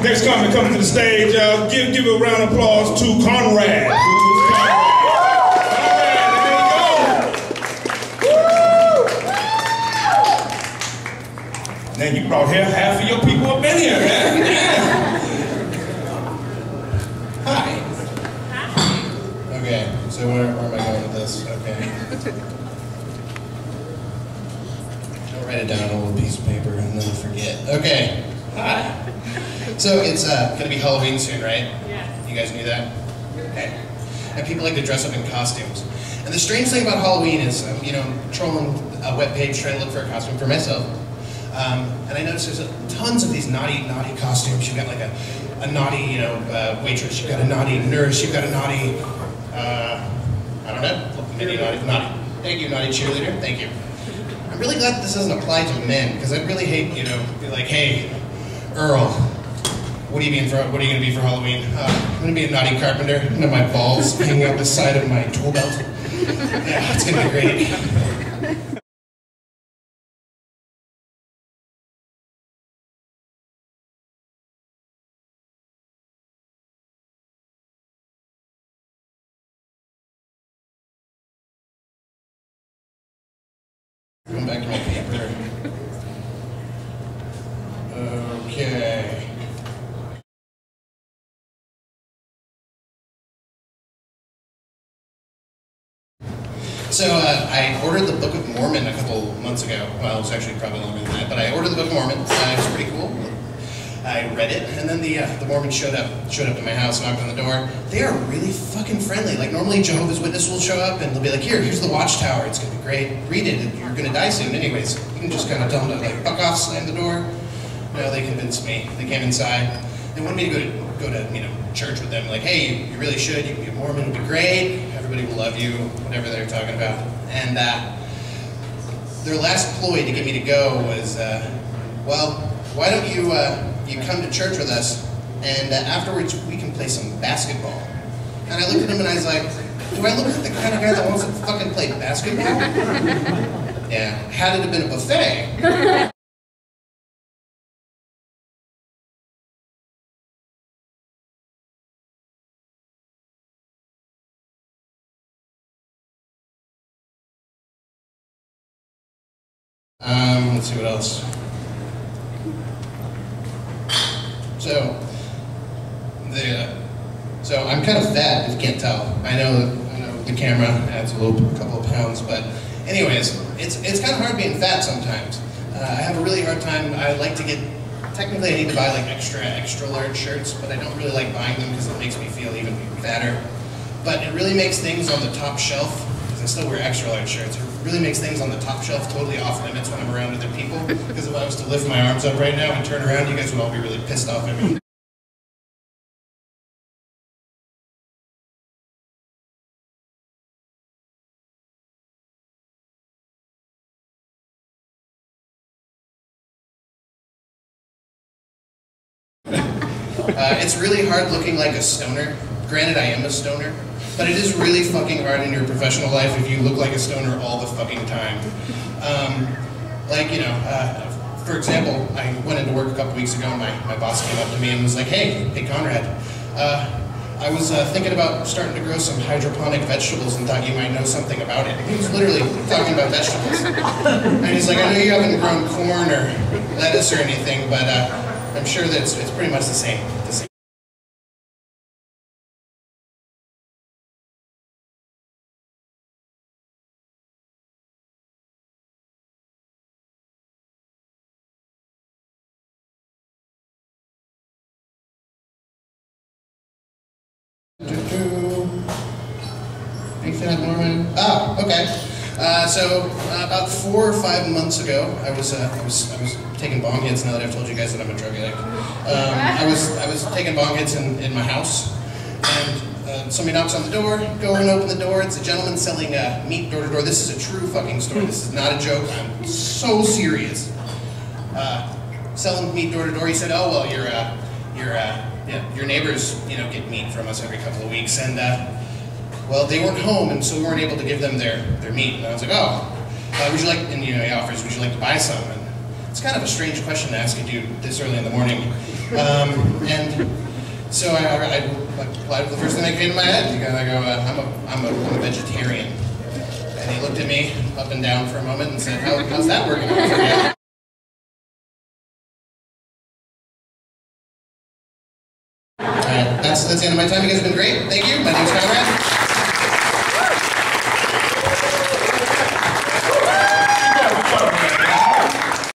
Next comic coming to the stage. Give a round of applause to Conrad. Now you brought here half of your people up in here, man. Yeah. Hi. Okay, so where am I going with this? Okay. I'll write it down on a little piece of paper and then forget. Okay. Hi. So it's gonna be Halloween soon, right? Yeah. You guys knew that? Okay. And people like to dress up in costumes. And the strange thing about Halloween is, you know, I'm trolling a webpage trying to look for a costume for myself. And I noticed there's tons of these naughty costumes. You've got like a naughty, you know, waitress. You've got a naughty nurse. You've got a naughty, I don't know, maybe naughty. Thank you, naughty cheerleader. Thank you. I'm really glad that this doesn't apply to men, because I really hate, you know, be like, hey, Earl, what are you gonna be for Halloween? I'm gonna be a naughty carpenter. I'm gonna have my balls hanging out the side of my tool belt. Yeah, it's gonna be great. Going back to my paper. Okay. So I ordered the Book of Mormon a couple months ago. Well, it was actually probably longer than that, but I ordered the Book of Mormon. It was pretty cool. I read it, and then the Mormons showed up to my house, knocked on the door. They are really fucking friendly. Like, normally Jehovah's Witnesses will show up and they'll be like, here's the watchtower, it's gonna be great, read it, you're gonna die soon anyways. You can just kind of tell them to like, fuck off, slam the door. No, they convinced me. They came inside. They wanted me to go to you know, church with them, like, hey, you really should, you can be a Mormon, it'll be great, everybody will love you, whatever they're talking about. And their last ploy to get me to go was, well, why don't you come to church with us, and afterwards we can play some basketball. And I looked at him and I was like, do I look like the kind of guy that wants to fucking play basketball? Yeah, had it have been a buffet. Let's see what else. So I'm kind of fat, if you can't tell. I know the camera adds a couple of pounds, but anyways, it's kind of hard being fat sometimes. I have a really hard time. I like to get, technically I need to buy like extra large shirts, but I don't really like buying them because it makes me feel even fatter. But it really makes things on the top shelf, because I still wear extra large shirts, it really makes things on the top shelf totally off limits when I'm around other people. Because if I was to lift my arms up right now and turn around, you guys would all be really pissed off at me. It's really hard looking like a stoner. Granted, I am a stoner, but it is really fucking hard in your professional life if you look like a stoner all the fucking time. Like, you know, for example, I went into work a couple weeks ago and my boss came up to me and was like, hey Conrad, I was thinking about starting to grow some hydroponic vegetables and thought you might know something about it. He was literally talking about vegetables. And he's like, I know you haven't grown corn or lettuce or anything, but I'm sure that it's pretty much the same. Big fat Mormon. Ah, okay. So about 4 or 5 months ago, I was taking bong hits. Now that I've told you guys that I'm a drug addict, I was taking bong hits in my house, and somebody knocks on the door. Go and open the door. It's a gentleman selling meat door to door. This is a true fucking story. This is not a joke. I'm so serious. Selling meat door to door. He said, "Oh well, your neighbors, you know, get meat from us every couple of weeks, and well, they weren't home, and so we weren't able to give them their meat." And I was like, "Oh, would you like?" And you know, he offers, "Would you like to buy some?" And it's kind of a strange question to ask a dude this early in the morning. And so I replied with the first thing that came to my head. I go, I'm a vegetarian. And he looked at me up and down for a moment and said, how's that working out for you? That's the end of my time. You guys have been great. Thank you. My name's Conrad.